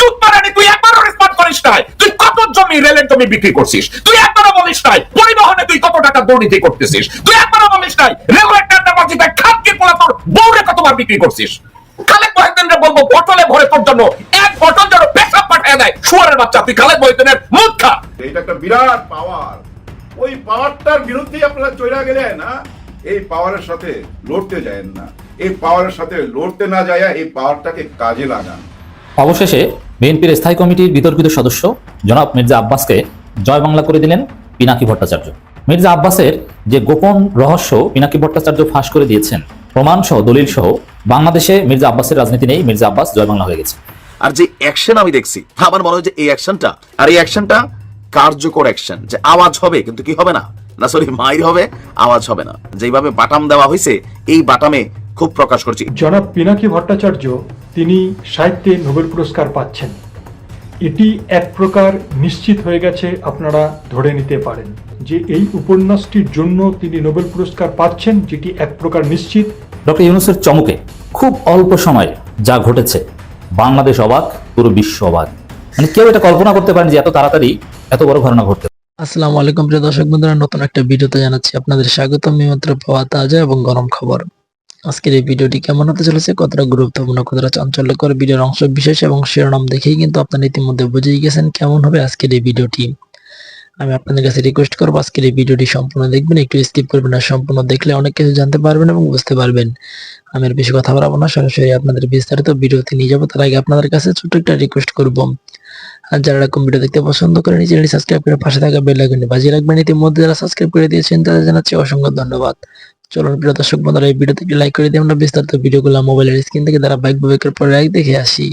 চুতমারানি তুই একবারও রেসপন্ড করিস নাই। তুই কত জমি রেলের জমি বিক্রি করছিস, তুই একবারও বলিস নাই পরিবহনে তুই কত টাকা দুর্নীতি করতেছিস, তুই একবারও বলিস নাই রেলওয়ে টেন্ডারবাজিতে খাতকে পোলা তোর বউরে কতবার বিক্রি করছিস। খালেদ মহিউদ্দিনকে বলবো বোতলে ভরে তোর জন্য এক বোতল যেন পেশাব পাঠিয়ে দেয় শুয়ারের বাচ্চা। তুই খালেদ মহিউদ্দিনের মুখ খা। এটা একটা বিরাট পাওয়ার, ওই পাওয়ারটার বিরুদ্ধেই আপনারা চলে গেলেন না। এই পাওয়ারের সাথে লড়তে যায় না, এই পাওয়ারের সাথে লড়তে না যায় এই পাওয়ারটাকে কাজে লাগান। অবশেষে বিএনপির স্থায়ী কমিটির বিতর্কিত সদস্য জনাব মির্জা আব্বাসকে জয় বাংলা করে দিলেন পিনাকি ভট্টাচার্য। মির্জা আব্বাসের যে গোপন রহস্য পিনাকি ভট্টাচার্য ফাঁস করে দিয়েছেন, প্রমাণ সহ দলিল সহ, বাংলাদেশে মির্জা আব্বাসের রাজনীতি নেই, মির্জা আব্বাস জয় বাংলা হয়ে গেছে। আর যে অ্যাকশন আমি দেখছি, আমার মনে হয় যে এই অ্যাকশনটা কার্যকর অ্যাকশন, যে আওয়াজ হবে কিন্তু কি হবে না, মাইর হবে, আওয়াজ হবে না। যেভাবে বাটাম দেওয়া হয়েছে, এই বাটামে খুব প্রকাশ করছি। জনাব পিনাকি ভট্টাচার্য তিনি সাহিত্যে নোবেল পুরস্কার পাচ্ছেন, এটি এক প্রকার নিশ্চিত হয়ে গেছে। আপনারা ধরে নিতে পারেন যে এই উপন্যাসটির জন্য তিনি নোবেল পুরস্কার পাচ্ছেন, যেটি এক প্রকার নিশ্চিত। ডক্টর ইউনূসের চমকে খুব অল্প সময়ে যা ঘটেছে, বাংলাদেশ অবাক, পুরো বিশ্ব অবাক। মানে কেউ এটা কল্পনা করতে পারেন যে এত তাড়াতাড়ি এত বড় ঘটনা ঘটতে। আসসালামু আলাইকুম প্রিয় দর্শক বন্ধুরা, নতুন একটা ভিডিওতে জানাচ্ছি আপনাদের স্বাগতম। মাত্র পাওয়া তাজা এবং গরম খবর। আজকের এই ভিডিওটি কেমন হতে চলেছে, কতটা গুরুত্বপূর্ণ, কতটা চাঞ্চল্যকর, ভিডিওর অংশ বিশেষ এবং শিরোনাম দেখেই কিন্তু আপনারা ইতিমধ্যে বুঝেই গেছেন কেমন হবে আজকের এই ভিডিওটি। আমি আপনাদের কাছে রিকোয়েস্ট করবো আজকের এই ভিডিওটি সম্পূর্ণ দেখবেন, একটু স্কিপ করবেন না। সম্পূর্ণ দেখলে অনেক কিছু জানতে পারবেন এবং বুঝতে পারবেন। আমি আর বেশি কথা বলবো না, সরাসরি আপনাদের বিস্তারিত ভিডিওতে নিয়ে যাবো। তার আগে আপনাদের কাছে ছোট্ট একটা রিকোয়েস্ট করবো, আর যারা এরকম ভিডিও দেখতে পছন্দ করেন চ্যানেলটি সাবস্ক্রাইব করে পাশে থাকা বেল আইকনটি বাজিয়ে রাখবেন। ইতিমধ্যে যারা সাবস্ক্রাইব করে দিয়েছেন তাদের জানাচ্ছি অসংখ্য ধন্যবাদ। চলুন প্রিয় দর্শক বন্ধুরা, এই ভিডিওতে একটি লাইক করে দিয়ে আমরা বিস্তারিত ভিডিওগুলো মোবাইলের স্ক্রিন থেকে ধারাবাহিকভাবে পরে দেখে আসি।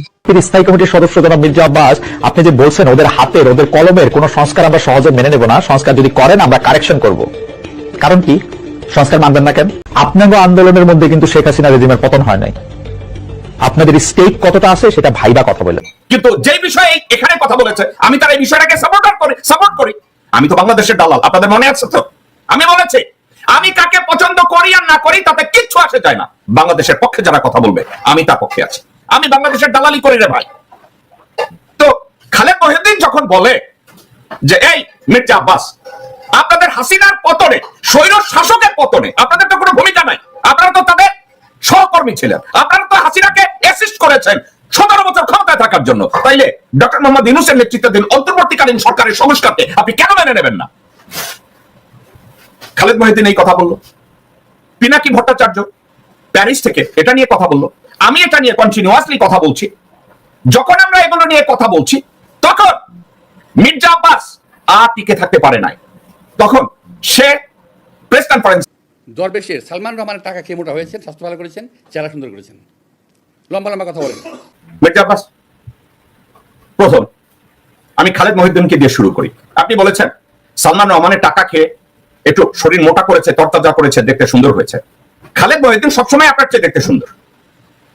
স্থায়ী কমিটির সদস্য জনাব মির্জা আব্বাস, আপনি যে বলছেন ওদের হাতের ওদের কলমের কোন সংস্কার আমরা সহজে মেনে নেব না, সংস্কার যদি করেন আমরা কারেকশন করব। কারণ কি সংস্কার মানবেন না কেন? আপনাদের আন্দোলনের মধ্যে কিন্তু শেখ হাসিনা রেজিমের পতন হয় নাই। আপনাদের স্টেক কতটা আছে সেটা ভাইবা কথা বলেন। কিন্তু যে বিষয়ে এখানে কথা বলেছে আমি তার এই বিষয়টাকে সাপোর্ট করি। আমি তো বাংলাদেশের দালাল, আপনাদের মনে আছে তো? আমি বলেছি আমি কাকে পছন্দ করি আর না করি তাতে কিচ্ছু আসে যায় না। বাংলাদেশের পক্ষে যারা কথা বলবে আমি তার পক্ষে আছি। আমি বাংলাদেশের দালালি করি রে ভাই। তো খালেদ মহিউদ্দিন যখন বলে যে এই মির্জা আব্বাস, আপনাদের হাসিনার পতনে, স্বৈর শাসকের পতনে আপনাদের তো কোনো ভূমিকা নাই, আপনারা তো তাদের সহকর্মী ছিলেন, আপনারা তো হাসিনাকে অ্যাসিস্ট করেছেন 17 বছর ক্ষমতায় থাকার জন্য, তাইলে ডক্টর মোহাম্মদ ইউনূসের নেতৃত্বাধীন অন্তর্বর্তীকালীন সরকারের সংস্কারকে আপনি কেন মেনে নেবেন না? খালেদ মহিউদ্দিন এই কথা বললো। পিনাকি ভট্টাচার্য প্যারিস থেকে এটা নিয়ে কথা বললো। আমি এটা নিয়ে কন্টিনিউয়াসলি কথা বলছি। যখন আমরা এগুলো নিয়ে কথা বলছি তখন মির্জা আব্বাস আর টিকে থাকতে পারে নাই। তখন সে প্রেস কনফারেন্স, দরবেশের সালমান রহমানের টাকা খেয়ে মোটা হয়েছেন, স্বাস্থ্য ভালো করেছেন, চেহারা সুন্দর করেছেন, লম্বা লম্বা কথা বলেন। মির্জা আব্বাস প্রথম, আমি খালেদ মহিউদ্দিনকে দিয়ে শুরু করি। আপনি বলেছেন সালমান রহমানের টাকা খেয়ে একটু শরীর মোটা করেছে, তরতাজা করেছে, দেখতে সুন্দর হয়েছে। খালেদ মহিউদ্দিন সবসময় আপনার চেয়ে দেখতে সুন্দর।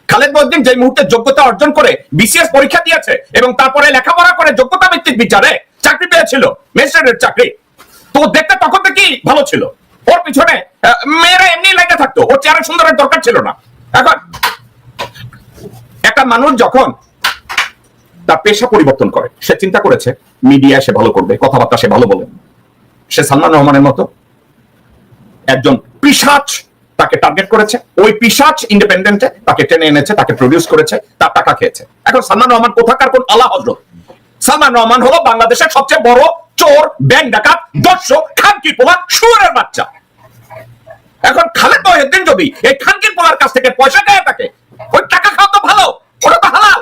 খালেদ মহিউদ্দিন যে মুহূর্তে যোগ্যতা অর্জন করে বিসিএস পরীক্ষা দিয়েছে এবং তারপরে লেখাপড়া করে যোগ্যতা ভিত্তিক বিচারে চাকরি পেয়েছিল, ম্যাজিস্ট্রেটের চাকরি, তো দেখতে তখন থেকেই ভালো ছিল। ওর পিছনে মেয়েরা এমনি লেগে থাকতো, ওর চেহারা সুন্দরের দরকার ছিল না। এখন একটা মানুষ যখন তার পেশা পরিবর্তন করে, সে চিন্তা করেছে মিডিয়া সে ভালো করবে, কথাবার্তা সে ভালো বলে। সে সালমান রহমানের মতো একজন পিশাচ তাকে টার্গেট করেছে, ওই পিশাচ ইন্ডিপেন্ডেন্টে তাকে টেনে এনেছে, তাকে প্রডিউস করেছে, তার টাকা খেয়েছে। এখন সালমান রহমান কোথাকার কোন আলা হযরত? সালমান রহমান হলো বাংলাদেশের সবচেয়ে বড় চোর, ব্যাংক ডাকাত, দর্শক, খানকির পোলা, শুয়োরের বাচ্চা। এখন খালেদ মহিউদ্দিন যদি এই খানকির পোলার কাছ থেকে পয়সা খেয়ে থাকে, ওই টাকা খাওয়া তো ভালো, ওটা তো হালাল।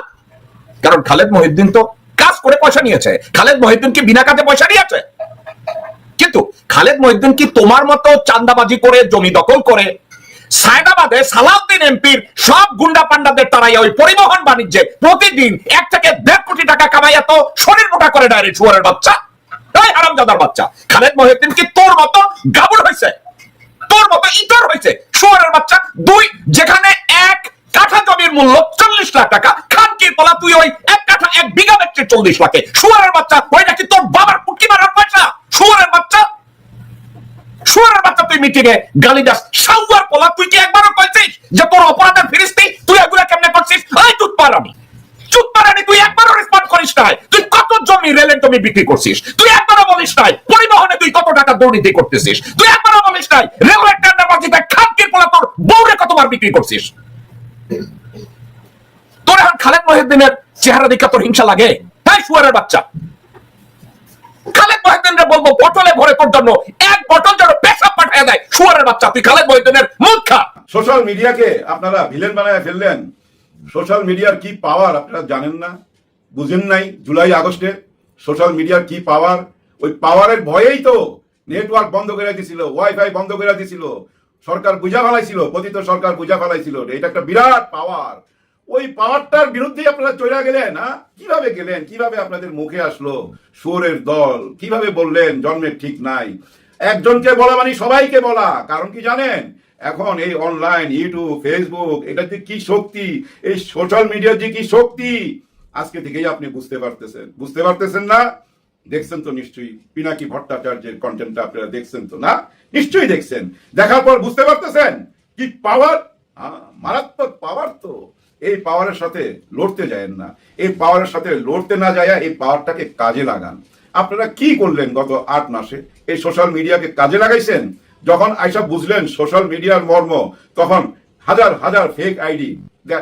কারণ খালেদ মহিউদ্দিন তো কাজ করে পয়সা নিয়েছে। খালেদ মহিউদ্দিন কি বিনা কাজে পয়সা নিয়েছে? কিন্তু খালেদ মহিউদ্দিন কি তোমার মতো চাঁদাবাজি করে, জমি দখল করে, সায়দাবাদে সালাউদ্দিন এমপির সব গুন্ডা পান্ডাদের তারাইয়া ওই পরিবহন বাণিজ্যে প্রতিদিন 1 থেকে 1.5 কোটি টাকা কামাইয়া তো শরীর মোটা করে ডাইরেক্ট শুয়োরের বাচ্চা, তাই হারামজাদার বাচ্চা? খালেদ মহিউদ্দিন কি তোর মতো গাবুর হয়েছে, তোর মতো ইতর হয়েছে, শুয়োরের বাচ্চা? যেখানে 1 কাঠা জমির মূল্য 40 লাখ টাকা, খানকির পোলা তুই ওই 1 কাঠা 1 বিঘা বেচছিস 40 লাখে। শুয়োরের বাচ্চা, ওই নাকি তোর বাবার পুটকি মারার পয়সা? শুয়োরের বাচ্চা, শুয়োরের বাচ্চা তুই মিটিংয়ে গালি দাস। শাওয়ার পোলা, তুই কি একবারও কইছিস যে তোর অপরাধের ফিরিস্তি তুই এগুলা কেমনে করছিস? এই চুতমারানি তুই একবারও রেসপন্ড জমি বিক্রি করছিস, তুই একবারও বলিস নাই পরিবহনে তুই কত টাকা দুর্নীতি করতেছিস, তুই একবারও বলিস নাই রেলওয়ে টেন্ডারবাজিতে খামকির পোলা তোর বউরে কতবার বিক্রি করছিস। তোর এখন খালেদ মহিউদ্দিনের চেহারা দেখে তোর হিংসা লাগে? তাই শুয়ারের বাচ্চা, খালেদ মহিউদ্দিনরে বলবো বটলে ভরে তোর জন্য এক বটল যেন পেশাব পাঠিয়ে দেয়। শুয়ারের বাচ্চা, তুই খালেদ মহিউদ্দিনের মুখ খা। সোশ্যাল মিডিয়াকে আপনারা ভিলেন বানায় ফেললেন। সোশ্যাল মিডিয়ার কি পাওয়ার আপনারা জানেন না, বুঝেন নাই। জুলাই আগস্টে সোশ্যাল মিডিয়ার কি পাওয়ার, ওই পাওয়ারের ভয়েই তো নেটওয়ার্ক বন্ধ করে দিছিল, ওয়াইফাই বন্ধ করে দিছিল, সরকার বুঝা ফেলাইছিল, পতিত সরকার বুঝা ফেলাইছিল। এটা একটা বিরাট পাওয়ার। ওই পাওয়ারটার বিরুদ্ধে আপনারা চলে গেলেন। কিভাবে গেলেন, কিভাবে আপনাদের মুখে আসলো শুয়োরের দল, কিভাবে বললেন জন্মের ঠিক নাই। একজনকে বলা মানে সবাইকে বলা। কারণ কি জানেন, এখন এই অনলাইন ইউটিউব ফেসবুক এটা যে কি শক্তি, এই সোশ্যাল মিডিয়ার যে কি শক্তি আজকে থেকেই আপনি বুঝতে পারতেছেন না? দেখছেন তো নিশ্চয়ই পিনাকি ভট্টাচার্যের কন্টেন্টটা আপনারা দেখছেন তো না? নিশ্চয়ই দেখছেন। দেখার পর বুঝতে পারতেছেন কি পাওয়ার, মারাত্মক পাওয়ার। তো এই পাওয়ারের সাথে লড়তে যায়েন না, এই পাওয়ারের সাথে লড়তে না যায় এই পাওয়ারটাকে কাজে লাগান। আপনারা কি করলেন গত 8 মাসে? এই সোশ্যাল মিডিয়াকে কাজে লাগাইছেন। যখন আইসা বুঝলেন সোশ্যাল মিডিয়ার মর্ম, তখন হাজার হাজার ফেক আইডি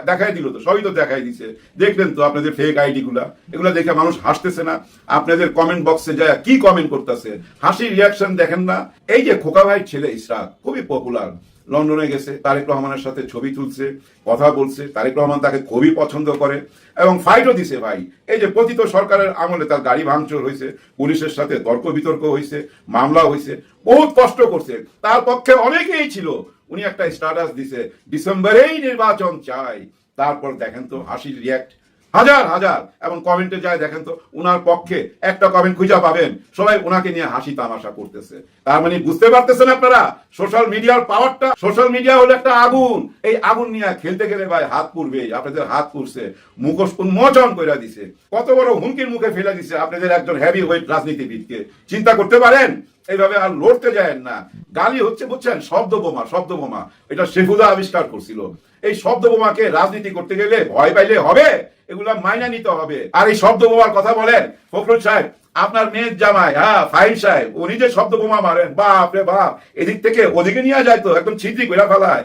দেখাই দিল। তো সবই তো দেখাই দিছে, দেখলেন তো আপনাদের ফেক আইডি গুলা। এগুলা দেখে মানুষ হাসতেছে না? আপনাদের কমেন্ট বক্সে যায় কি কমেন্ট করতেছে, হাসির রিয়াকশন দেখেন না? এই যে খোকা ভাই ছেলে ইশরাক খুবই পপুলার, লন্ডনে গেছে, তারেক রহমানের সাথে ছবি তুলছে, কথা বলছে, তারেক রহমান তাকে খুবই পছন্দ করে এবং ফাইটও দিছে। ভাই এই যে পতিত সরকারের আমলে তার গাড়ি ভাঙচুর হয়েছে, পুলিশের সাথে তর্ক বিতর্ক হয়েছে, মামলা হয়েছে, বহুত কষ্ট করছে। তার পক্ষে অনেকেই ছিল। উনি একটা স্ট্যাটাস দিছে ডিসেম্বরেই নির্বাচন চাই। তারপর দেখেন তো হাসির রিয়াক্ট হাজার হাজার, এবং কমেন্টে যায় দেখেন তো উনার পক্ষে একটা কমেন্ট খুঁজে পাবেন, সবাই উনাকে নিয়ে হাসি তামাশা করতেছে। তার মানে বুঝতে পারতেছেন আপনারা সোশ্যাল মিডিয়ার পাওয়ারটা? সোশ্যাল মিডিয়া হলো একটা আগুন, এই আগুন নিয়ে খেলতে গেলে ভাই হাত পুড়বে। আপনাদের হাত পুড়ছে, মুখোশ উন্মোচন করে দিছে, কত বড় হুমকির মুখে ফেলে দিছে আপনাদের একজন হেভি ওয়েট রাজনীতিবিদকে। চিন্তা করতে পারেন? এইভাবে আর লড়তে যায় না। গালি হচ্ছে বুঝছেন, শব্দ বোমা। এটা শেফুদা আবিষ্কার করছিল। এই শব্দ বোমাকে রাজনীতি করতে গেলে ভয় পাইলে হবে? এগুলা মাইনা নিতে হবে। আর এই শব্দ বোমার কথা বলেন ফখরুল সাহেব, আপনার মেয়ের জামাই ফাইল সাহেব, উনি যে শব্দ বোমা মারেন, বাপ রে বাপ, এদিক থেকে ওদিকে নিয়ে যায় তো একদম ছিদ্রি করে ফেলায়,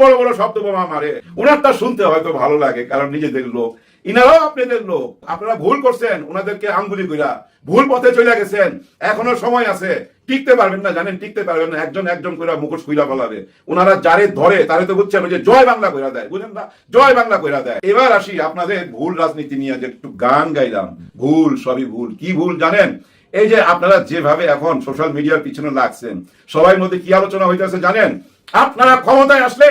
বড় বড় শব্দ বোমা মারে। ওনারটা শুনতে হয়তো ভালো লাগে, কারণ নিজেদের লোক, ইনারাও আপনাদের লোক। আপনারা ভুল করছেন, ওনাদেরকে আঙ্গুলি কইরা ভুল পথে চলে গেছেন। এখনো সময় আছে, টিকতে পারবেন না, জানেন টিকতে পারবেন না। একজন করে মুখোশ খুইলা ফেলাবে। ওনারা যারে ধরে তারে তো বুঝছেন যে জয় বাংলা কইরা দেয়, বুঝেন না? জয় বাংলা কইরা দেয়। এবার আসি আপনাদের ভুল রাজনীতি নিয়ে, যে একটু গান গাইলাম, ভুল সবই ভুল। কি ভুল জানেন? এই যে আপনারা যেভাবে এখন সোশ্যাল মিডিয়ার পিছনে লাগছেন, সবার মধ্যে কি আলোচনা হইতেছে জানেন? আপনারা ক্ষমতায় আসলে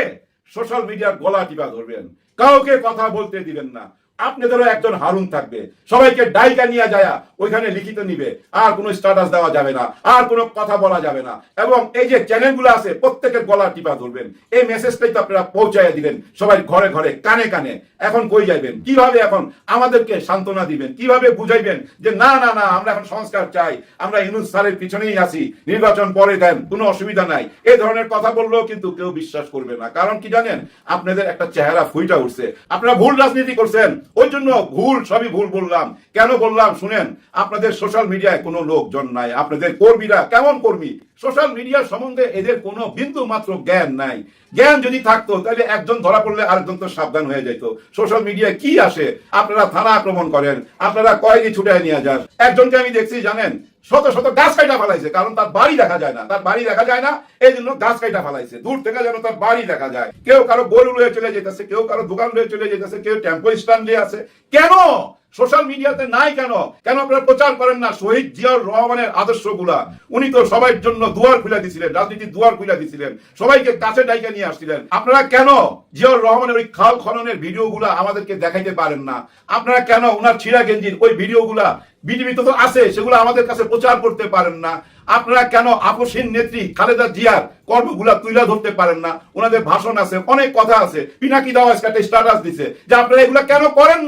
সোশ্যাল মিডিয়ার গলা টিপা ধরবেন, কাউকে কথা বলতে দিবেন না। আপনাদেরও একজন হারুন থাকবে, সবাইকে ডাইকা নিয়ে যায় ওইখানে লিখিত নিবে, আর কোনো স্ট্যাটাস দেওয়া যাবে না, আর কোনো কথা বলা যাবে না। এবং এই যে চ্যানেলগুলো আছে প্রত্যেকের গলা টিপা ধরবেন। এই মেসেজটাই তো আপনারা পৌঁছাইয়া দিবেন সবাই ঘরে ঘরে, কানে কানে। এখন কই যাইবেন? কিভাবে এখন আমাদেরকে সান্ত্বনা দিবেন? কিভাবে বুঝাইবেন যে না না না আমরা এখন সংস্কার চাই, আমরা ইউনূস স্যারের পিছনেই আছি, নির্বাচন পরে দেন, কোনো অসুবিধা নাই। এই ধরনের কথা বললেও কিন্তু কেউ বিশ্বাস করবে না। কারণ কি জানেন? আপনাদের একটা চেহারা ফুইটা উঠছে, আপনারা ভুল রাজনীতি করছেন। ওই জন্য ভুল, সবই ভুল বললাম। কেন বললাম শুনেন, আপনাদের সোশ্যাল মিডিয়ায় কোনো লোকজন নাই। আপনাদের কর্মীরা কেমন কর্মী? সোশ্যাল মিডিয়ার সম্বন্ধে এদের কোনো বিন্দু মাত্র জ্ঞান নাই। জ্ঞান যদি থাকতো তাহলে একজন ধরা পড়লে আরেকজন তো সাবধান হয়ে যেত। সোশ্যাল মিডিয়ায় কি আসে? আপনারা থানা আক্রমণ করেন, আপনারা কয়েদি ছুটায় নিয়ে যান। একজনকে আমি দেখছি জানেন, শত শত গাছ কাটা ফেলাইছে, কারণ তার বাড়ি দেখা যায় না, এই জন্য গাছ কাটা ফেলাইছে। দূর থেকে যেন তার বাড়ি দেখা যায়। কেউ কারো গরু লয়ে চলে যেতেছে, কেউ কারো দোকান লয়ে চলে যেতেছে, কেউ টেম্পো স্ট্যান্ড দিয়ে আছে। কেন সোশ্যাল মিডিয়াতে নাই? কেন আপনারা প্রচার করেন না শহীদ জিয়াউর রহমানের আদর্শগুলা? উনি তো সবার জন্য দুয়ার খুলে দিছিলেন, রাজনীতির দুয়ার খুলে দিছিলেন, সবাইকে কাছে ডাইকে নিয়ে আসছিলেন। আপনারা কেন জিয়াউর রহমানের ওই খাল খননের ভিডিওগুলা আমাদেরকে দেখাইতে পারেন না? আপনারা কেন উনার ছিঁড়া গেঞ্জির ওই ভিডিওগুলা বিডিবিতে তো আছে, সেগুলো আমাদের কাছে প্রচার করতে পারেন না? আপনারা কেন আপসহীন নেত্রী খালেদা জিয়ার কর্মগুলা তুলে ধরতে পারেন না? ওনাদের ভাষণ আছে, অনেক কথা আছে। পিনাকি দাও আজকে একটা স্ট্যাটাস দিছে যে আপনারা এগুলা কেন করেন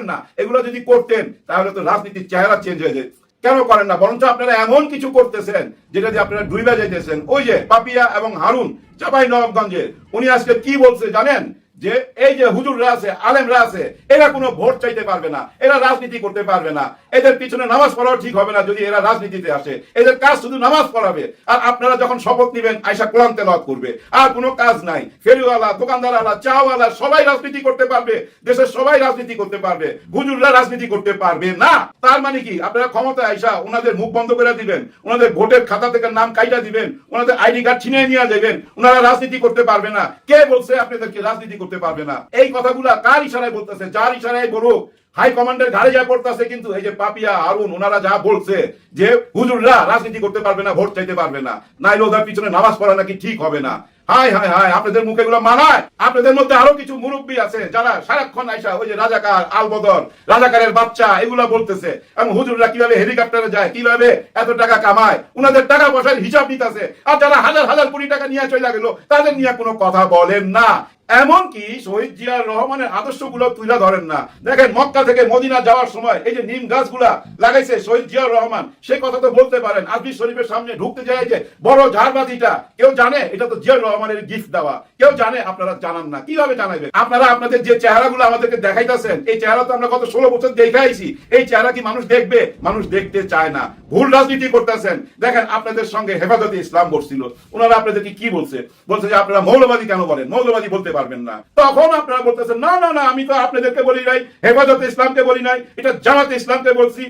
না? এগুলো যদি করতেন তাহলে তো রাজনীতির চেহারা চেঞ্জ হয়ে যায়। কেন করেন না? বরঞ্চ আপনারা এমন কিছু করতেছেন যেটা দিয়ে আপনারা ডুইবা যাইতেছেন। ওই যে পাপিয়া এবং হারুন চাঁপাইনবাবগঞ্জে, উনি আজকে কি বলছে জানেন? যে এই যে হুজুররা আছে, আলেমরা আছে, এরা কোনো ভোট চাইতে পারবে না, এরা রাজনীতি করতে পারবে না, এদের পিছনে নামাজ পড়াও ঠিক হবে না যদি এরা রাজনীতিতে আসে, এদের কাজ শুধু নামাজ পড়াবে। আর আপনারা যখন শপথ নিবেন আয়সা কোরআন তেলাওয়াত করবে, আর কোনো কাজ নাই। ফেরিওয়ালা, দোকানদারওয়ালা, চাওয়ালা সবাই রাজনীতি করতে পারবে, দেশের সবাই রাজনীতি করতে পারবে, হুজুররা রাজনীতি করতে পারবে না। তার মানে কি আপনারা ক্ষমতায় আইসা ওনাদের মুখ বন্ধ করে দিবেন, ওনাদের ভোটের খাতা থেকে নাম কাইটা দিবেন, ওনাদের আইডি কার্ড ছিনিয়ে নিয়ে যাবেন, ওনারা রাজনীতি করতে পারবে না। কে বলছে আপনাদেরকে রাজনীতি করতে পারবে না? এই কথাগুলা কার ইশারায় বলতেছে? যার ইশারায় বলুক, হাই কমান্ডের ঘাড়ে যা পড়তেছে। কিন্তু এই যে পাপিয়া, আরুন, ওনারা যা বলছে যে হুজুররা রাজনীতি করতে পারবে না, ভোট চাইতে পারবে না, নাইলে ওদের পিছনে নামাজ পড়া নাকি ঠিক হবে না। হাই হাই হাই, আপনাদের মুখে এগুলো মানায়? আপনাদের মধ্যে আরো কিছু মুরব্বী আছে যারা সারাক্ষণ আইসা ওই যে রাজাকার, আলবদর, রাজাকারের বাচ্চা এগুলা বলতেছে, এবং হুজুররা কিভাবে হেলিকপ্টারে যায়, কিভাবে এত টাকা কামায়, ওনাদের টাকা পয়সার হিসাব নিতেছে। আর যারা হাজার হাজার কোটি টাকা নিয়ে চলে গেল তাদের নিয়ে কোনো কথা বলেন না। এমনকি শহীদ জিয়ার রহমানের আদর্শগুলো তুলে ধরেন না। দেখেন মক্কা থেকে মদিনা যাওয়ার সময় এই যে নিম গাছগুলা লাগাইছে শহীদ জিয়ার রহমান, সে কথা তো বলতে পারেন। আজমির শরীফের সামনে ঢুকতে যায় যে বড় ঝাড়বাতিটা, কেউ জানে এটা তো জিয়ার রহমানের গিফট দেওয়া? কেউ জানে? আপনারা জানান না, কিভাবে জানাবেন? আপনারা আপনাদের যে চেহারাগুলো আমাদেরকে দেখাইতেছেন, এই চেহারা তো আমরা গত 16 বছর দেখাইছি। এই চেহারা কি মানুষ দেখবে? মানুষ দেখতে চায় না। ভুল রাজনীতি করতেছেন। দেখেন আপনাদের সঙ্গে হেফাজতে ইসলাম বসছিল, ওনারা আপনাদেরকে কি বলছে? বলছে যে আপনারা মৌলবাদী কেন বলেন, মৌলবাদী বলতে পারবেন না। তখন আপনারা বলতেছেন না না না, আমি তো আপনাদেরকে বলি নাই, হেফাজতে ইসলামকে বলি নাই, এটা জামাতে ইসলামকে বলছি।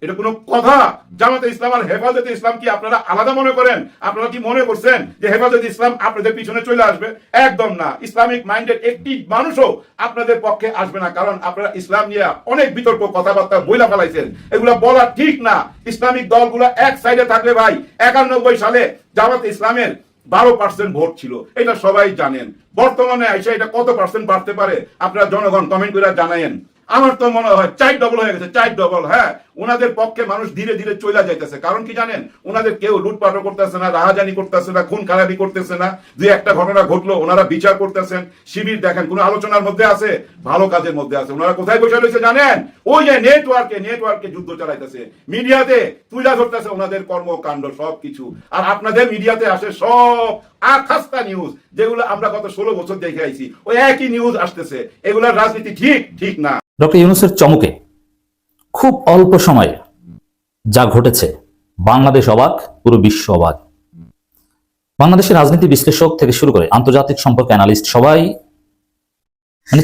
এটা কোনো কথা? জামাতে ইসলাম আর হেফাজতে ইসলাম কি আপনারা আলাদা মনে করেন? আপনারা কি মনে করছেন যে হেফাজতে ইসলাম আপনাদের পিছনে চলে আসবে? একদম না। ইসলামিক মাইন্ডের একটি মানুষও আপনাদের পক্ষে আসবে না, কারণ আপনারা ইসলাম নিয়ে অনেক বিতর্ক কথাবার্তা বইলা ফেলাইছেন। এগুলা বলা ঠিক না। ইসলামিক দলগুলা এক সাইডে থাকলে ভাই, 91 সালে জামাতে ইসলামের 12% ভোট ছিল, এটা সবাই জানেন। বর্তমানে আইসা এটা কত পার্সেন্ট বাড়তে পারে আপনারা জনগণ কমেন্ট করে জানায়েন। আমার তো মনে হয় 4 ডবল হয়ে গেছে, 4 ডবল। হ্যাঁ, ওনাদের পক্ষে মানুষ ধীরে ধীরে চলে যাইতেছে। কারণ কি জানেন? ওনাদের কেউ লুটপাটও করতেছে না, রাহাজানি করতেছে না, খুন খারাপি করতেছে না। দুই একটা ঘটনা ঘটলো ওনারা বিচার করতেছেন। শিবির দেখেন কোন আলোচনার মধ্যে আছে, ভালো কাজের মধ্যে আছে। ওনারা কোথায় বসে রয়েছে জানেন? ওই যে নেটওয়ার্কে যুদ্ধ চালাইতেছে, মিডিয়াতে তুলে ধরতেছে ওনাদের কর্মকাণ্ড সবকিছু। আর আপনাদের মিডিয়াতে আসে সব আখাস্তা নিউজ, যেগুলো আমরা গত 16 বছর দেখে আইছি। ওই একই নিউজ আসতেছে। এগুলার রাজনীতি ঠিক না। ডক্টর ইউনূসের চমকে খুব অল্প সময়ে যা ঘটেছে, বাংলাদেশ অবাক, পুরো বিশ্ব অবাক। বাংলাদেশের রাজনীতি বিশ্লেষক থেকে শুরু করে আন্তর্জাতিক সম্পর্ক অ্যানালিস্ট সবাই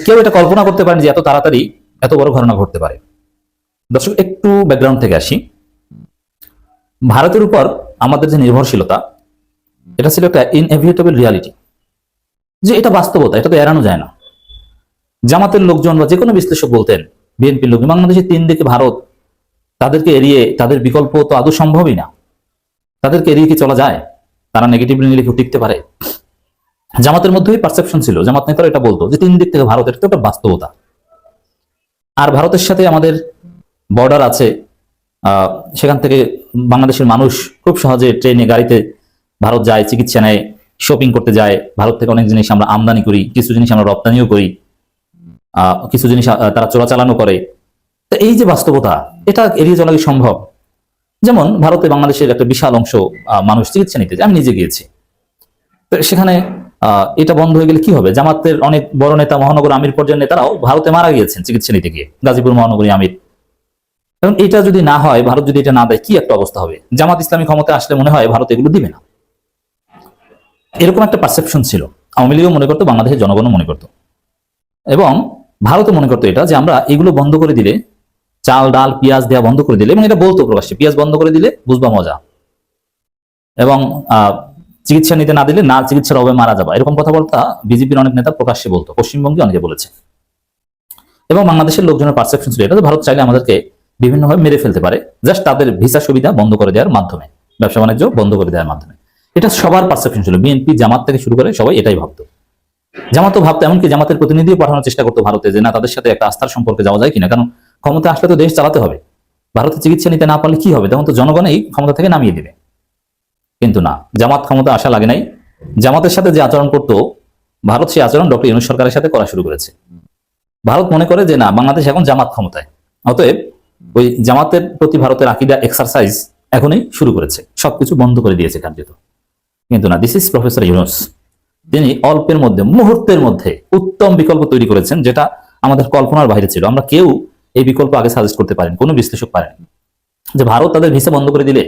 কেউ এটা কল্পনা করতে পারেন যে এত তাড়াতাড়ি এত বড় ঘটনা ঘটতে পারে। দর্শক, একটু ব্যাকগ্রাউন্ড থেকে আসি। ভারতের উপর আমাদের যে নির্ভরশীলতা, এটা ছিল একটা ইনএভিটেবল রিয়ালিটি, যে এটা বাস্তবতা, এটা তো এড়ানো যায় না। জামাতের লোকজন বা যে কোনো বিশ্লেষক বলতেন, বিএনপির লোকজন, বাংলাদেশের 3 দিকে ভারত, তাদেরকে এড়িয়ে তাদের বিকল্প তো আদৌ সম্ভবই না। তাদেরকে এড়িয়ে কি চলা যায়? তারা নেগেটিভলি নিলে কেউ টিকতে পারে? জামাতের মধ্যেই পারসেপশন ছিল, জামাত নেতারা এটা বলতো যে 3 দিক থেকে ভারত, এটা তো একটা বাস্তবতা। আর ভারতের সাথে আমাদের বর্ডার আছে, সেখান থেকে বাংলাদেশের মানুষ খুব সহজে ট্রেনে, গাড়িতে ভারত যায়, চিকিৎসা নেয়, শপিং করতে যায়। ভারত থেকে অনেক জিনিস আমরা আমদানি করি, কিছু জিনিস আমরা রপ্তানিও করি, কিছু জিনিস তারা চোরাচালানো করে। তো এই যে বাস্তবতা, এটা এড়িয়ে চলা কি সম্ভব? যেমন ভারতে বাংলাদেশের একটা বিশাল অংশ মানুষ চিকিৎসা নিতে যায়, আমি নিজে গিয়েছি। তো সেখানে এটা বন্ধ হয়ে গেলে কি হবে? জামাতের অনেক বড় নেতা, মহানগর আমির পর্যায়ের নেতারাও ভারতে মারা গিয়েছেন চিকিৎসা নিতে গিয়ে, গাজীপুর মহানগরী আমির। এবং এটা যদি না হয়, ভারত যদি এটা না দেয়, কি একটা অবস্থা হবে? জামাত ইসলামী ক্ষমতায় আসলে মনে হয় ভারত এগুলো দিবে না, এরকম একটা পারসেপশন ছিল। আওয়ামী লীগও মনে করতো, বাংলাদেশের জনগণও মনে করতো, এবং ভারতে মনে করতো এটা, যে আমরা এগুলো বন্ধ করে দিলে, চাল ডাল পেঁয়াজ দেওয়া বন্ধ করে দিলে, এবং এটা বলতো প্রকাশ্যে, পেঁয়াজ বন্ধ করে দিলে বুঝবা মজা, এবং চিকিৎসা নিতে না দিলে না চিকিৎসার অভাবে মারা যাবে, এরকম কথাবার্তা বিজেপির অনেক নেতা প্রকাশ্যে বলতো, পশ্চিমবঙ্গে অনেকে বলেছে। এবং বাংলাদেশের লোকজনের পারসেপশন ছিল এটা, ভারত চাইলে আমাদেরকে বিভিন্নভাবে মেরে ফেলতে পারে, জাস্ট তাদের ভিসা সুবিধা বন্ধ করে দেওয়ার মাধ্যমে, ব্যবসা বাণিজ্য বন্ধ করে দেওয়ার মাধ্যমে। এটা সবার পারসেপশন ছিল, বিএনপি, জামাত থেকে শুরু করে সবাই এটাই ভাবতো। জামাতও ভাবতো, এমনকি জামাতের প্রতিনিধিও পাঠানোর চেষ্টা করতো ভারতে, যে না, তাদের সাথে একটা আস্থার সম্পর্কে যাওয়া যায় কিনা, কারণ ক্ষমতা আসলে তো দেশ চালাতে হবে। ভারতে চিকিৎসা নিতে না পারলে কি হবে? তখন তো জনগণই ক্ষমতা থেকে নামিয়ে দেবে। কিন্তু না, জামাত ক্ষমতা আসা লাগে নাই। জামাতের সাথে যে আচরণ করতো ভারত, সেই আচরণ ডক্টর ইউনূস সরকারের সাথে করা শুরু করেছে। ভারত মনে করে যে না, বাংলাদেশ এখন জামাত ক্ষমতায়, অতএব ওই জামাতের প্রতি ভারতের আকীদা এক্সারসাইজ এখনই শুরু করেছে, সবকিছু বন্ধ করে দিয়েছে কার্যত। কিন্তু না, দিস ইজ প্রফেসর ইউনূস। তিনি অল্পের মধ্যে, মুহূর্তের মধ্যে উত্তম বিকল্প তৈরি করেছেন, যেটা আমাদের কল্পনার বাইরে ছিল। আমরা কেউ এই বিকল্প আগে সাজেস্ট করতে পারেন, কোনো বিশ্লেষক পারেন, যে ভারত তাদের ভিসা বন্ধ করে দিলে,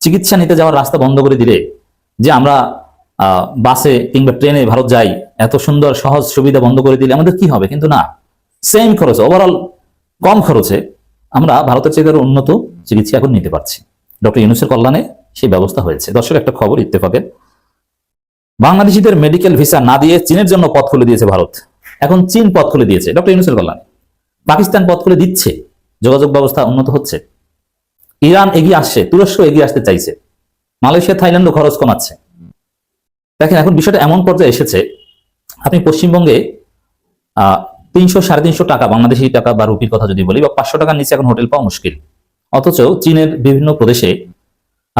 চিকিৎসা নিতে যাওয়ার রাস্তা বন্ধ করে দিলে, যে আমরা বাসে কিংবা ট্রেনে ভারত যাই, এত সুন্দর সহজ সুবিধা বন্ধ করে দিলে আমাদের কি হবে? কিন্তু না, সেম খরচে, ওভারঅল কম খরচে আমরা ভারতের চেয়ে আরো উন্নত চিকিৎসা এখন নিতে পারছি। ডক্টর ইউনূসের কল্যাণে সেই ব্যবস্থা হয়েছে। দর্শক, একটা খবর ইত্তেফাকের, বাংলাদেশিদের মেডিকেল ভিসা না দিয়ে চীনের জন্য পথ খুলে দিয়েছে ভারত। এখন চীন পথ খুলে দিয়েছে ডক্টর ইউনূসের কল্যাণে। পাকিস্তান পথ খুলে দিচ্ছে, যোগাযোগ ব্যবস্থা উন্নত হচ্ছে। ইরান এগিয়ে আসছে, তুরস্ক এগিয়ে আসতে চাইছে, মালয়েশিয়া থাইল্যান্ডও খরচ কমাচ্ছে। দেখেন, এখন বিষয়টা এমন পর্যায়ে এসেছে, আপনি পশ্চিমবঙ্গে 300-350 টাকা, বাংলাদেশি টাকা বা রুপির কথা যদি বলি, বা 500 টাকার নিচে এখন হোটেল পাওয়া মুশকিল। অথচ চীনের বিভিন্ন প্রদেশে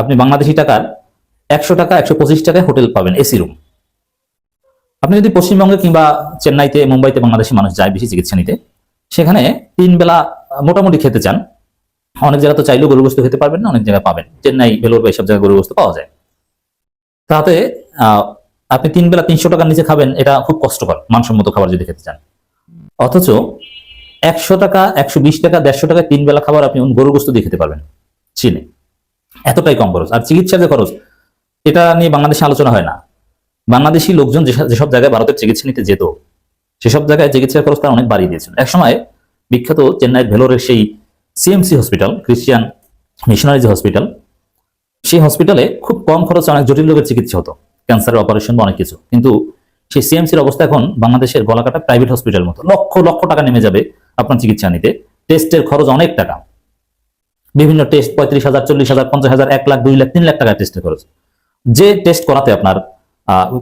আপনি বাংলাদেশি টাকার 100 টাকা, 125 টাকায় হোটেল পাবেন, এসি রুম। আপনি যদি পশ্চিমবঙ্গে কিংবা চেন্নাইতে, মুম্বাইতে বাংলাদেশি মানুষ যায় বেশি চিকিৎসা নিতে, সেখানে 3 বেলা মোটামুটি খেতে চান, অনেক জায়গা তো চাইলেও গরুর গোশত খেতে পারবেন না, অনেক জায়গায় পাবেন, চেন্নাই, ভেলোর বা এইসব জায়গায় গরুর গোশত পাওয়া যায়। তাতে আপনি 3 বেলা 300 টাকার নিচে খাবেন, এটা খুব কষ্টকর মানসম্মত খাবার যদি খেতে চান। অথচ 100 টাকা, 120 টাকা, 150 টাকায় 3 বেলা খাবার আপনি গরুর গোশত দিয়ে খেতে পারবেন চীনে। এতটাই কম খরচ। আর চিকিৎসার যে খরচ, এটা নিয়ে বাংলাদেশে আলোচনা হয় না। বাংলাদেশি লোকজন যেসব জায়গায় ভারতের চিকিৎসা নিতে যেত, সেসব জায়গায় চিকিৎসার খরচ তারা অনেক বাড়িয়ে দিয়েছিল। একসময় বিখ্যাত চেন্নাইয়ের ভেলোরের সেই সিএমসি হসপিটাল, ক্রিশ্চিয়ান মিশনারি যে হসপিটাল, সেই হসপিটালে খুব কম খরচে অনেক জটিল রোগের চিকিৎসা হতো, ক্যান্সারের অপারেশন বা অনেক কিছু। কিন্তু সেই সিএমসির অবস্থা এখন বাংলাদেশের গলাকাটা প্রাইভেট হসপিটাল মতো, লক্ষ লক্ষ টাকা নেমে যাবে আপনার চিকিৎসা নিতে। টেস্টের খরচ অনেক টাকা, বিভিন্ন টেস্ট 35,000, 40,000, 50,000, 1 লাখ, 2 লাখ, 3 লাখ টাকা টেস্টের খরচ। যে টেস্ট করাতে আপনার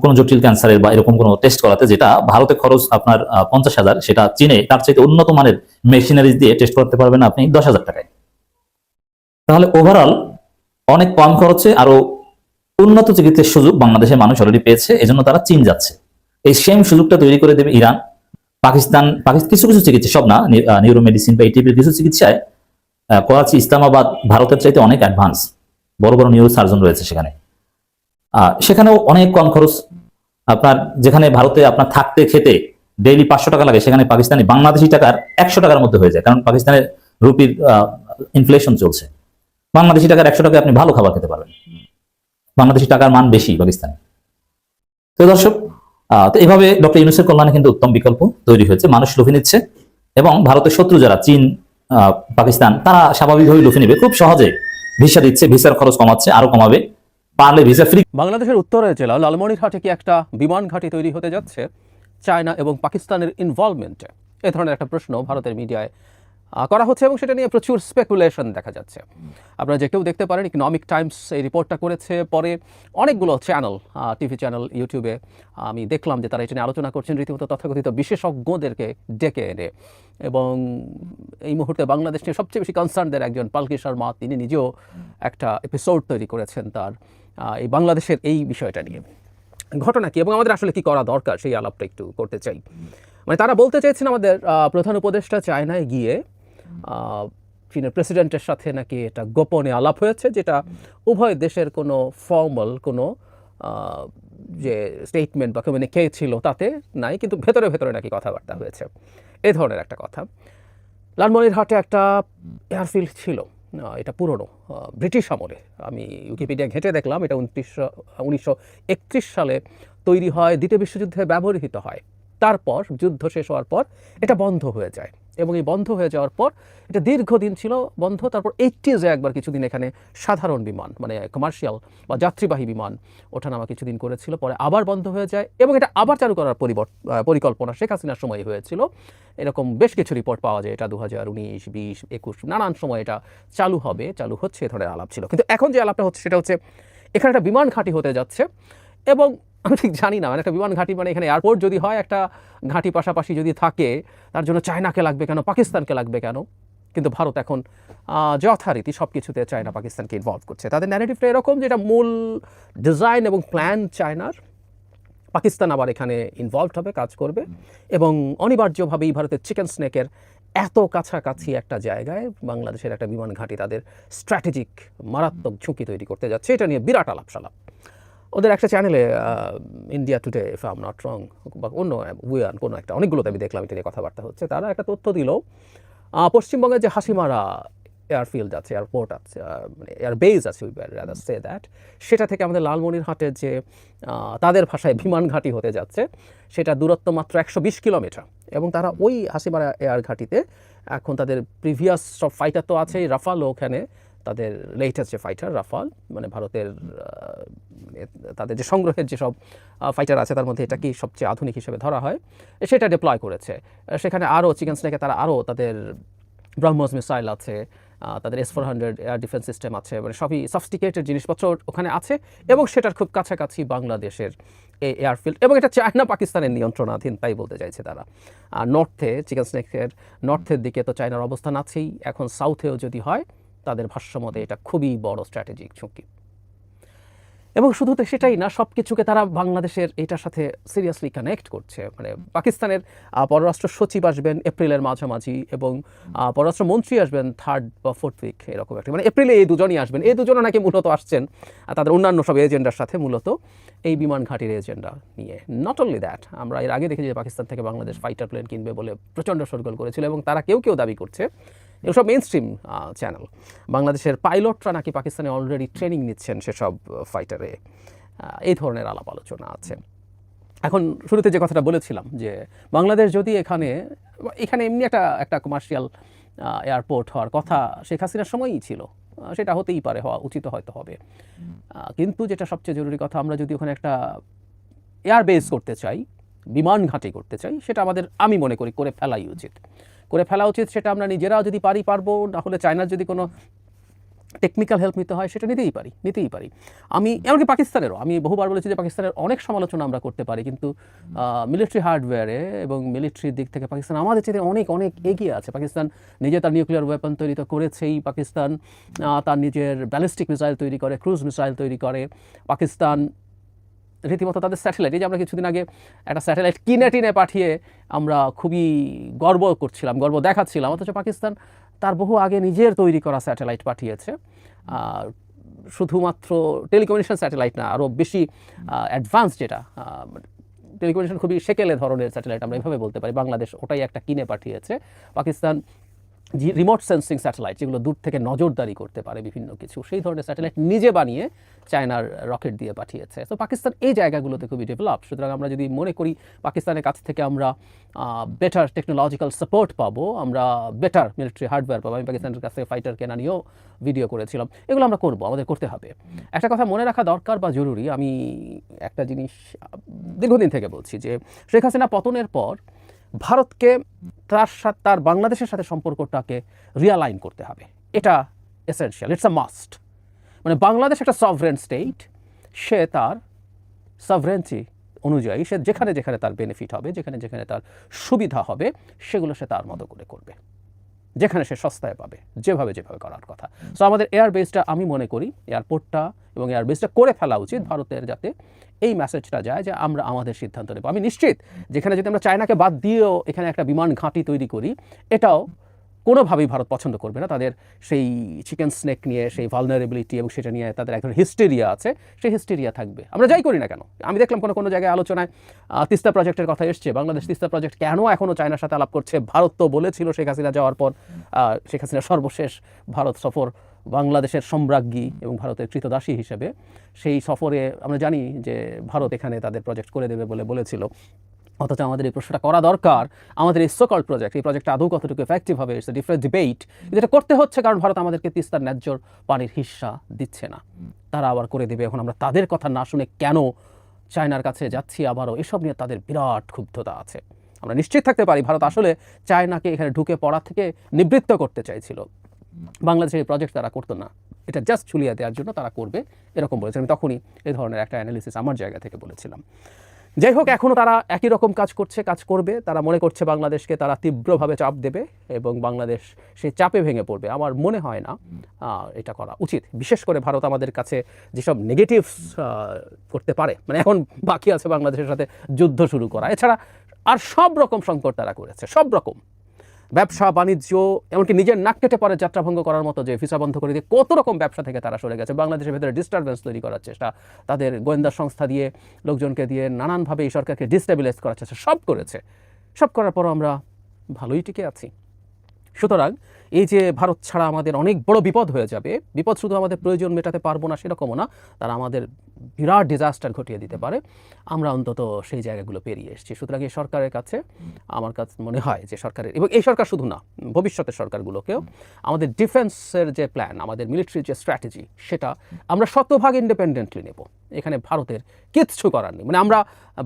কোনো জটিল ক্যান্সারের বা এরকম কোনো টেস্ট করাতে যেটা ভারতে খরচ আপনার 50,000, সেটা চীনে তার চাইতে উন্নত মানের মেশিনারিজ দিয়ে টেস্ট করতে পারবেন আপনি 10,000 টাকায়। তাহলে ওভারঅল অনেক কম খরচে আরো উন্নত চিকিৎসার সুযোগ বাংলাদেশের মানুষ অলরেডি পেয়েছে, এজন্য তারা চীন যাচ্ছে। এই সেম সুযোগটা তৈরি করে দেবে ইরান, পাকিস্তান। কিছু কিছু চিকিৎসা, সব না, নিউরো মেডিসিন বা এই কিছু চিকিৎসায় করাচি, ইসলামাবাদ ভারতের চাইতে অনেক অ্যাডভান্স, বড় বড় নিউরো সার্জন রয়েছে সেখানে। সেখানেও অনেক কম খরচ। আপনার যেখানে ভারতে আপনার থাকতে খেতে ডেইলি 500 টাকা লাগে, সেখানে পাকিস্তানি বাংলাদেশি টাকার 100 টাকার মধ্যে হয়ে যায়, কারণ পাকিস্তানের রুপির ইনফ্লেশন চলছে। বাংলাদেশি টাকার 100 টাকায় আপনি ভালো খাবার খেতে পারবেন, বাংলাদেশি টাকার মান বেশি পাকিস্তানে। তো দর্শক, তো এইভাবে ডক্টর ইউনূসের কল্যাণে কিন্তু উত্তম বিকল্প তৈরি হয়েছে। মানুষ লুফে নিচ্ছে, এবং ভারতের শত্রু যারা চীন, পাকিস্তান, তারা স্বাভাবিকভাবে লুফে নেবে, খুব সহজে ভিসা দিচ্ছে, ভিসার খরচ কমাচ্ছে, আরো কমাবে, পারলে ভিসা ফ্রি। বাংলাদেশের উত্তরের জেলা লালমনিরহাটে কি একটা বিমান ঘাঁটি তৈরি হতে যাচ্ছে চায়না এবং পাকিস্তানের ইনভলভমেন্টে? এ ধরনের একটা প্রশ্ন ভারতের মিডিয়ায় করা হচ্ছে, এবং সেটা নিয়ে প্রচুর স্পেকুলেশন দেখা যাচ্ছে। আপনারা যে কেউ দেখতে পারেন, ইকোনমিক টাইমস এই রিপোর্টটা করেছে, পরে অনেকগুলো চ্যানেল, টিভি চ্যানেল, ইউটিউবে আমি দেখলাম যে তারা এটা নিয়ে আলোচনা করছেন, রীতিমতো তথাকথিত বিশেষজ্ঞদেরকে ডেকে এনে। এবং এই মুহূর্তে বাংলাদেশ নিয়ে সবচেয়ে বেশি কনসার্নদের একজন পালকি শর্মা, তিনি নিজেও একটা এপিসোড তৈরি করেছেন তার এই বাংলাদেশের এই বিষয়টা নিয়ে। ঘটনা কি এবং আমাদের আসলে কি করা দরকার, সেই আলাপটা একটু করতে চাই। মানে তারা বলতে চাইছেন আমাদের প্রধান উপদেষ্টা চায়নায় গিয়ে চীনের প্রেসিডেন্টের সাথে নাকি এটা গোপনে আলাপ হয়েছে, যেটা উভয় দেশের কোনো ফর্মাল কোনো যে স্টেটমেন্ট বা কমিউনিকে ছিল তাতে নাই, কিন্তু ভেতরে ভেতরে নাকি কথাবার্তা হয়েছে, এই ধরনের একটা কথা। লালমনিরহাটে একটা এয়ারফিল্ড ছিল, এটা পুরনো, ব্রিটিশ আমলে। আমি উইকিপিডিয়া ঘেঁটে দেখলাম, এটা 1931 সালে তৈরি হয়, দ্বিতীয় বিশ্বযুদ্ধে ব্যবহৃত হয়। তারপর যুদ্ধ শেষ হওয়ার পর এটা বন্ধ হয়ে যায়, এবং এই বন্ধ হয়ে যাওয়ার পর এটা দীর্ঘদিন ছিল বন্ধ। তারপর 80s-এ একবার কিছুদিন এখানে সাধারণ বিমান, মানে কমার্শিয়াল বা যাত্রীবাহী বিমান ওঠানামা কিছুদিন করেছিল, পরে আবার বন্ধ হয়ে যায়, এবং এটা আবার চালু করার পরিকল্পনা শেখ হাসিনার সময় হয়েছিল। এরকম বেশ কিছু রিপোর্ট পাওয়া যায়, এটা 2019, 20, 21 নানান সময় এটা চালু হবে, চালু হচ্ছে, এ ধরনের আলাপ ছিল। কিন্তু এখন যে আলাপটা হচ্ছে সেটা হচ্ছে এখানে একটা বিমান ঘাঁটি হতে যাচ্ছে, এবং আমি ঠিক জানি না, মানে একটা বিমান ঘাঁটি মানে এখানে এয়ারপোর্ট যদি হয়, একটা ঘাঁটি পাশাপাশি যদি থাকে, তার জন্য চায়নাকে লাগবে কেন, পাকিস্তানকে লাগবে কেন? কিন্তু ভারত এখন যথারীতি সব কিছুতে চায়না পাকিস্তানকে ইনভলভ করছে। তাদের ন্যারেটিভটা এরকম যে এটা মূল ডিজাইন এবং প্ল্যান চায়নার, পাকিস্তান আবার এখানে ইনভলভড হবে, কাজ করবে, এবং অনিবার্যভাবেই ভারতের চিকেন স্নেকের এত কাছাকাছি একটা জায়গায় বাংলাদেশের একটা বিমান ঘাঁটি তাদের স্ট্র্যাটেজিক মারাত্মক ঝুঁকি তৈরি করতে যাচ্ছে। এটা নিয়ে বিরাট আলাপ সালাপ। ওদের একটা চ্যানেলে India today if I am not wrong বা অন্য কোনো একটা, অনেকগুলোতে আমি দেখলাম এটা নিয়ে কথাবার্তা হচ্ছে। তারা একটা তথ্য দিল, পশ্চিমবঙ্গের যে হাসিমারা এয়ারফিল্ড আছে, এয়ারপোর্ট আছে, মানে এয়ার বেস আছে, উই রাদার সে দ্যাট, সেটা থেকে আমাদের লালমনিরহাটের যে তাদের ভাষায় বিমান ঘাঁটি হতে যাচ্ছে, সেটা দূরত্ব মাত্র 120 কিলোমিটার। এবং তারা ওই হাসিমারা এয়ার ঘাঁটিতে এখন তাদের প্রিভিয়াস সব ফাইটার তো আছেই, রাফালও ওখানে তাদের লেটেস্ট যে ফাইটার রাফাল, মানে ভারতের তাদের যে সংগ্রহের যেসব ফাইটার আছে তার মধ্যে এটা কি সবচেয়ে আধুনিক হিসেবে ধরা হয়, সেটা ডিপ্লয় করেছে। সেখানে আরও চিকেন স্নেকে তারা আরও তাদের ব্রহ্মস মিসাইল আছে, তাদের S-400 এয়ার ডিফেন্স সিস্টেম আছে, মানে সবই সফিস্টিকেটেড জিনিসপত্র ওখানে আছে। এবং সেটার খুব কাছাকাছি বাংলাদেশের এই এয়ারফিল্ড, এবং এটা চায়না পাকিস্তানের নিয়ন্ত্রণাধীন, তাই বলতে চাইছে তারা। নর্থে চিকেন স্নেকের নর্থের দিকে তো চায়নার অবস্থান আছেই, এখন সাউথেও যদি হয় তাদের ভাষ্যমতে এটা খুবই বড় স্ট্র্যাটেজিক ঝুঁকি। এবং শুধু তো সেটাই না, সব কিছুকে তারা বাংলাদেশের এটার সাথে সিরিয়াসলি কানেক্ট করছে। মানে পাকিস্তানের পররাষ্ট্র সচিব আসবেন এপ্রিলের মাঝামাঝি, এবং পররাষ্ট্রমন্ত্রী আসবেন 3rd বা 4th উইক এরকম একটা, মানে এপ্রিলে এই দুজনই আসবেন। এই দুজনও নাকি মূলত আসছেন তাদের অন্যান্য সব এজেন্ডার সাথে, মূলত এই বিমান ঘাঁটির এজেন্ডা নিয়ে। নট অনলি দ্যাট, আমরা এর আগে দেখেছি যে পাকিস্তান থেকে বাংলাদেশ ফাইটার প্লেন কিনবে বলে প্রচণ্ড শোরগোল করেছিল, এবং তারা কেউ কেউ দাবি করছে, এসব মেইন স্ট্রিম চ্যানেল, বাংলাদেশের পাইলটরা নাকি পাকিস্তানে অলরেডি ট্রেনিং নিচ্ছেন সেসব ফাইটারে। এই ধরনের আলাপ আলোচনা আছে। এখন শুরুতে যে কথাটা বলেছিলাম যে বাংলাদেশ যদি এখানে এমনি একটা কমার্শিয়াল এয়ারপোর্ট হওয়ার কথা শেখ হাসিনার সময়ই ছিল, সেটা হতেই পারে, হওয়া উচিত হয়তো হবে। কিন্তু যেটা সবচেয়ে জরুরি কথা, আমরা যদি ওখানে একটা এয়ার বেস করতে চাই, বিমান ঘাঁটি করতে চাই, সেটা আমি মনে করি করে ফেলা উচিত। সেটা আমরা নিজেরাও যদি পারবো, না হলে চায়নার যদি কোনো টেকনিক্যাল হেল্প নিতে হয় সেটা নিতেই পারি। আমি এমনকি পাকিস্তানেরও, আমি বহুবার বলেছি যে পাকিস্তানের অনেক সমালোচনা আমরা করতে পারি, কিন্তু মিলিটারি হার্ডওয়্যারে এবং মিলিটারির দিক থেকে পাকিস্তান আমাদের চেয়ে অনেক এগিয়ে আছে। পাকিস্তান নিজে তার নিউক্লিয়ার ওয়েপন তৈরি তো করেছেই, পাকিস্তান তার নিজের ব্যালিস্টিক মিসাইল তৈরি করে, ক্রুজ মিসাইল তৈরি করে। পাকিস্তান রীতিমতো তাদের স্যাটেলাইট, এই যে আমরা কিছুদিন আগে একটা স্যাটেলাইট কিনে পাঠিয়ে আমরা খুবই গর্ব দেখাচ্ছিলাম, অথচ পাকিস্তান তার বহু আগে নিজের তৈরি করা স্যাটেলাইট পাঠিয়েছে। শুধুমাত্র টেলিকমিউনিকেশন স্যাটেলাইট না, আরও বেশি অ্যাডভান্স, যেটা টেলিকমিউনিকেশন খুবই সেকেলে ধরনের স্যাটেলাইট আমরা এভাবে বলতে পারি, বাংলাদেশ ওটাই একটা কিনে পাঠিয়েছে। পাকিস্তান রিমোট সেন্সিং স্যাটেলাইট, যেগুলো দূর থেকে নজরদারি করতে পারে বিভিন্ন কিছু, সেই ধরনের স্যাটেলাইট নিজে বানিয়ে চায়নার রকেট দিয়ে পাঠিয়েছে। তো পাকিস্তান এই জায়গাগুলোতে খুবই ডেভেলপ। সুতরাং আমরা যদি মনে করি পাকিস্তানের কাছ থেকে আমরা বেটার টেকনোলজিক্যাল সাপোর্ট পাবো, আমরা বেটার মিলিটারি হার্ডওয়্যার পাবো। আমি পাকিস্তানের কাছ থেকে ফাইটার কেনা নিয়েও ভিডিও করেছিলাম, এগুলো আমরা আমাদের করতে হবে। একটা কথা মনে রাখা দরকার বা জরুরি, আমি একটা জিনিস দীর্ঘদিন থেকে বলছি যে শেখ হাসিনা পতনের পর ভারতকে তার বাংলাদেশের সাথে সম্পর্কটাকে রিয়ালাইন করতে হবে। এটা এসেনশিয়াল, ইটস আ মাস্ট। মানে বাংলাদেশ একটা সভরেন স্টেট, সে তার সভরেন্টি অনুযায়ী সে যেখানে তার বেনিফিট হবে, যেখানে তার সুবিধা হবে, সেগুলো সে তার মতো করে করবে, যেখানে সে সস্তায় পাবে, যেভাবে করার কথা। সো আমাদের এয়ার বেসটা, আমি মনে করি এয়ারপোর্টটা এবং এয়ার বেসটা করে ফেলা উচিত ভারতের, যাতে এই মেসেজটা যায় যে আমরা আমাদের সিদ্ধান্ত নেব। আমি নিশ্চিত যেখানে যদি আমরা চায়নাকে বাদ দিয়েও এখানে একটা বিমান ঘাঁটি তৈরি করি, এটাও কোনোভাবেই ভারত পছন্দ করবে না। তাদের সেই চিকেন স্নেক নিয়ে সেই ভালনারেবিলিটি এবং সেটা নিয়ে তাদের এক ধরনের হিস্টেরিয়া আছে, সেই হিস্টেরিয়া থাকবে আমরা যাই করি না কেন। আমি দেখলাম কোনো জায়গায় আলোচনায় তিস্তা প্রজেক্টের কথা এসছে, বাংলাদেশ তিস্তা প্রজেক্ট কেন এখনও চায়নার সাথে আলাপ করছে? ভারত তো বলেছিল শেখ হাসিনা যাওয়ার পর, শেখ হাসিনার সর্বশেষ ভারত সফর, বাংলাদেশের সম্রাজ্ঞী এবং ভারতের কৃতদাসী হিসেবে, সেই সফরে আমরা জানি যে ভারত এখানে তাদের প্রজেক্ট করে দেবে বলেছিল। অথচ আমাদের এই প্রশ্নটা করা দরকার, আমাদের এই সোকল্ড প্রজেক্ট, এই প্রজেক্টটা আদৌ কতটুকু এফেক্টিভ হবে, ইটস এ ডিফারেন্ট ডিবেট। যেটা করতে হচ্ছে কারণ ভারত আমাদেরকে তিস্তার ন্যায্য পানির হিস্সা দিচ্ছে না, তারা আবার করে দেবে। এখন আমরা তাদের কথা না শুনে কেন চায়নার কাছে যাচ্ছি আবারও, এসব নিয়ে তাদের বিরাট ক্ষুব্ধতা আছে। আমরা নিশ্চিত থাকতে পারি ভারত আসলে চায়নাকে এখানে ঢুকে পড়া থেকে নিবৃত্ত করতে চাইছিল। বাংলাদেশের এই প্রজেক্ট তারা করতো না, এটা জাস্ট ঝুলিয়ে দেওয়ার জন্য তারা করবে এরকম বলেছে। আমি তখনই এই ধরনের একটা অ্যানালিসিস আমার জায়গা থেকে বলেছিলাম। যাই হোক, এখনও তারা একই রকম কাজ করবে। তারা মনে করছে বাংলাদেশকে তারা তীব্রভাবে চাপ দেবে এবং বাংলাদেশ সেই চাপে ভেঙে পড়বে। আমার মনে হয় না এটা করা উচিত। বিশেষ করে ভারত আমাদের কাছে যেসব নেগেটিভস করতে পারে, মানে এখন বাকি আছে বাংলাদেশের সাথে যুদ্ধ শুরু করা, এছাড়া আর সব রকম সংকট তারা করেছে, সব রকম। ব্যবসা বাণিজ্য, এমনকি নিজের নাক কেটে পরে যাত্রাভঙ্গ করার মতো যে ভিসা বন্ধ করে দিয়ে কত রকম ব্যবসা থেকে তারা সরে গেছে। বাংলাদেশের ভেতরে ডিস্টারবেন্স তৈরি করার চেষ্টা, তাদের গোয়েন্দা সংস্থা দিয়ে লোকজনকে দিয়ে নানানভাবে এই সরকারকে ডিস্টেবিলাইজ করার চেষ্টা সব করেছে। সব করার পরও আমরা ভালোই টিকে আছি। সুতরাং এই যে ভারত ছাড়া আমাদের অনেক বড় বিপদ হয়ে যাবে, বিপদ শুধু আমাদের প্রয়োজন মেটাতে পারবো না সেরকমও না, তারা আমাদের বিরাট ডিজাস্টার ঘটিয়ে দিতে পারে, আমরা অন্তত সেই জায়গাগুলো পেরিয়ে এসেছি। সুতরাং এই সরকারের কাছে আমার কাছে মনে হয় যে সরকারের, এবং এই সরকার শুধু না, ভবিষ্যতের সরকারগুলোকেও আমাদের ডিফেন্সের যে প্ল্যান, আমাদের মিলিটারি যে স্ট্র্যাটেজি, সেটা আমরা শতভাগ ইন্ডিপেন্ডেন্টলি নেব। এখানে ভারতের কিচ্ছু করার নেই। মানে আমরা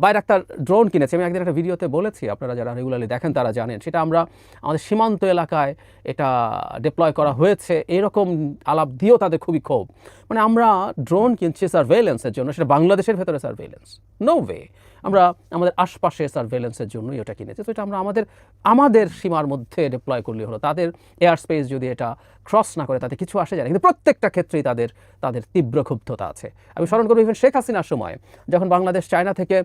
বাইরাক্তার ড্রোন কিনেছি, আমি একদিন একটা ভিডিওতে বলেছি, আপনারা যারা রেগুলারলি দেখেন তারা জানেন, সেটা আমরা আমাদের সীমান্ত এলাকায় এটা ডিপ্লয় করা হয়েছে, এরকম আলাপ দিয়েও তাদের খুবই ক্ষোভ। মানে আমরা ড্রোন কিনছি সার্ভেইলেন্সের জন্য, সেটা বাংলাদেশের ভেতরে সার্ভেইলেন্স, নো ওয়ে। আমরা আমাদের আশপাশে সার্ভেইলেন্সের জন্যই এটা কিনেছি। তো এটা আমরা আমাদের সীমার মধ্যে ডিপ্লয় করলে হলো, তাদের এয়ার স্পেস যদি এটা ক্রস না করে তাতে কিছু আসে যায় না। কিন্তু প্রত্যেকটা ক্ষেত্রেই তাদের তীব্র ক্ষুব্ধতা আছে। আমি স্মরণ করব ইভেন শেখ হাসিনার সময় যখন বাংলাদেশ চায়না থেকে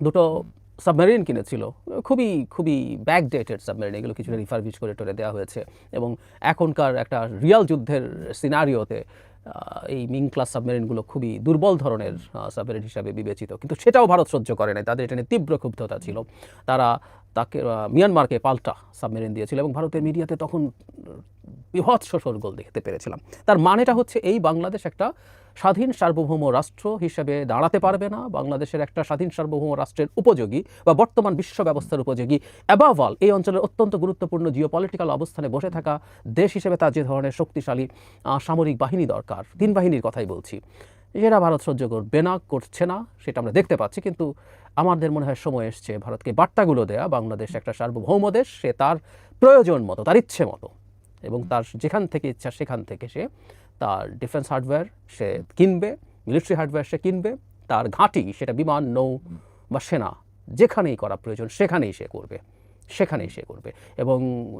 দুটো সাবমেরিন কিনেছিল, খুবই খুবই ব্যাকডেটেড সাবমেরিন, এগুলো কিছুটা রিফারবিশ করে টরে দেওয়া হয়েছে, এবং এখনকার একটা রিয়াল যুদ্ধের সিনারিওতে এই মিং ক্লাস সাবমেরিনগুলো খুবই দুর্বল ধরনের সাবমেরিন হিসাবে বিবেচিত। কিন্তু সেটাও ভারত সহ্য করে নাই, তাদের এটা নিয়ে তীব্র ক্ষুব্ধতা ছিল। তারা তাকে মিয়ানমারকে পাল্টা সাবমেরিন দিয়েছিল, এবং ভারতের মিডিয়াতে তখন বৃহৎ শোরগোল দেখতে পেরেছিলাম। তার মানেটা হচ্ছে এই বাংলাদেশ একটা স্বাধীন সার্বভৌম রাষ্ট্র হিসেবে দাঁড়াতে পারবে না, বাংলাদেশের একটা স্বাধীন সার্বভৌম রাষ্ট্রের উপযোগী বা বর্তমান বিশ্ব ব্যবস্থার উপযোগী, অ্যাবাভ অল এই অঞ্চলের অত্যন্ত গুরুত্বপূর্ণ জিওপলিটিক্যাল অবস্থানে বসে থাকা দেশ হিসেবে তার যে ধরনের শক্তিশালী সামরিক বাহিনী দরকার, 3 বাহিনীর কথাই বলছি, এরা ভারত সহ্য করবে না, করছে না, সেটা আমরা দেখতে পাচ্ছি। কিন্তু আমাদের মনে হয় সময় এসছে ভারতকে বার্তাগুলো দেয়া, বাংলাদেশ একটা সার্বভৌম দেশ, সে তার প্রয়োজন মতো, তার ইচ্ছে মতো, এবং তার যেখান থেকে ইচ্ছা সেখান থেকে সে তার ডিফেন্স হার্ডওয়্যার সে কিনবে, মিলিটারি হার্ডওয়্যার সে কিনবে, তার ঘাঁটি সেটা বিমান, নৌ বা সেনা যেখানেই করা প্রয়োজন সেখানেই সে করবে। এবং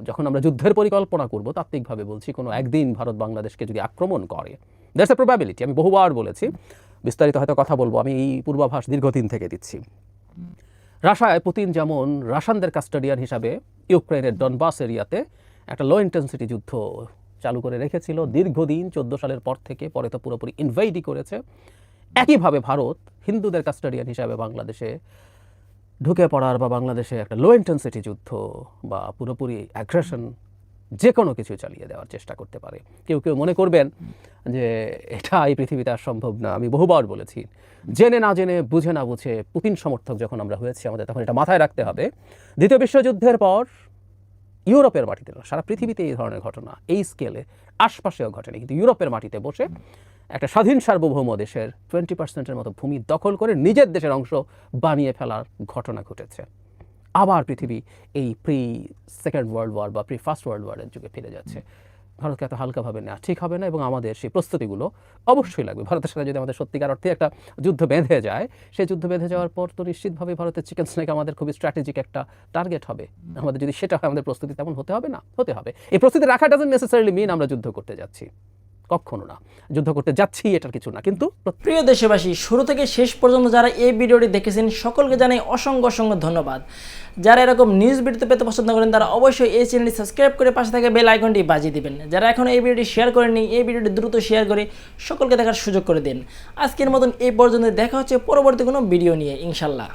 যখন আমরা যুদ্ধের পরিকল্পনা করব, তাত্ত্বিকভাবে বলছি, কোনো একদিন ভারত বাংলাদেশকে যদি আক্রমণ করে, দ্যাটস এ প্রবাবিলিটি, আমি বহুবার বলেছি, বিস্তারিত হয়তো কথা বলবো, আমি এই পূর্বাভাস দীর্ঘদিন থেকে দিচ্ছি। রাশিয়ায় পুতিন যেমন রাশিয়ানদের কাস্টোডিয়ান হিসাবে ইউক্রেনের ডনবাস এরিয়াতে একটা লো ইন্টেন্সিটি যুদ্ধ চালু করে রেখেছিল দীর্ঘদিন, 14 সালের পর থেকে, পরে তো পুরোপুরি ইনভেডই করেছে, একইভাবে ভারত হিন্দুদের কাস্টোডিয়ান হিসাবে বাংলাদেশে ঢুকে পড়ার বা বাংলাদেশে একটা লো ইন্টেন্সিটি যুদ্ধ বা পুরোপুরি অ্যাগ্রেশন যে কোনো কিছু চালিয়ে দেওয়ার চেষ্টা করতে পারে। কেউ মনে করবেন যে এটা এই পৃথিবীতে আর সম্ভব না, আমি বহুবার বলেছি, জেনে না জেনে, বুঝে না বুঝে পুতিন সমর্থক যখন আমরা হয়েছি, আমাদের তখন এটা মাথায় রাখতে হবে, দ্বিতীয় বিশ্বযুদ্ধের পর ইউরোপের মাটিতে, সারা পৃথিবীতে এই ধরনের ঘটনা এই স্কেলে আশপাশেও ঘটেনি, কিন্তু ইউরোপের মাটিতে বসে একটা স্বাধীন সার্বভৌম দেশের 20% মতো ভূমি দখল করে নিজের দেশের অংশ বানিয়ে ফেলার ঘটনা ঘটেছে। আবার পৃথিবী এই সেকেন্ড ওয়ার্ল্ড ওয়ার বা ফার্স্ট ওয়ার্ল্ড ওয়ারের যুগে ফিরে যাচ্ছে। ভারতকে এত হালকাভাবে নেওয়া ঠিক হবে না, এবং আমাদের সেই প্রস্তুতিগুলো অবশ্যই লাগবে। ভারতের সাথে যদি আমাদের সত্যিকার অর্থে একটা যুদ্ধ বেঁধে যায়, সেই যুদ্ধ বেঁধে যাওয়ার পর তো নিশ্চিতভাবে ভারতের চিকেন স্নেক আমাদের খুবই স্ট্র্যাটেজিক একটা টার্গেট হবে। আমাদের যদি সেটা হয়, আমাদের প্রস্তুতি তেমন হতে হবে না, হতে হবে। এই প্রস্তুতি রাখা ডাজন্ট নেসেসারিলি মিন আমরা যুদ্ধ করতে যাচ্ছি, কখনো না, যুদ্ধ করতে যাচ্ছি এটার কিছু না। কিন্তু প্রিয় দেশবাসী, শুরু থেকে শেষ পর্যন্ত যারা এই ভিডিওটি দেখেছেন সকলকে জানাই অসংখ্য ধন্যবাদ। যারা এরকম নিউজ ভিডিও পেতে পছন্দ করেন তারা অবশ্যই এই চ্যানেলটি সাবস্ক্রাইব করে পাশে থাকা বেল আইকনটি বাজিয়ে দিবেন। যারা এখন এই ভিডিওটি শেয়ার করেননি, এই ভিডিওটি দ্রুত শেয়ার করে সকলকে দেখার সুযোগ করে দিন। আজকের মতন এই পর্যন্ত, দেখা হচ্ছে পরবর্তী কোনো ভিডিও নিয়ে ইনশাল্লাহ।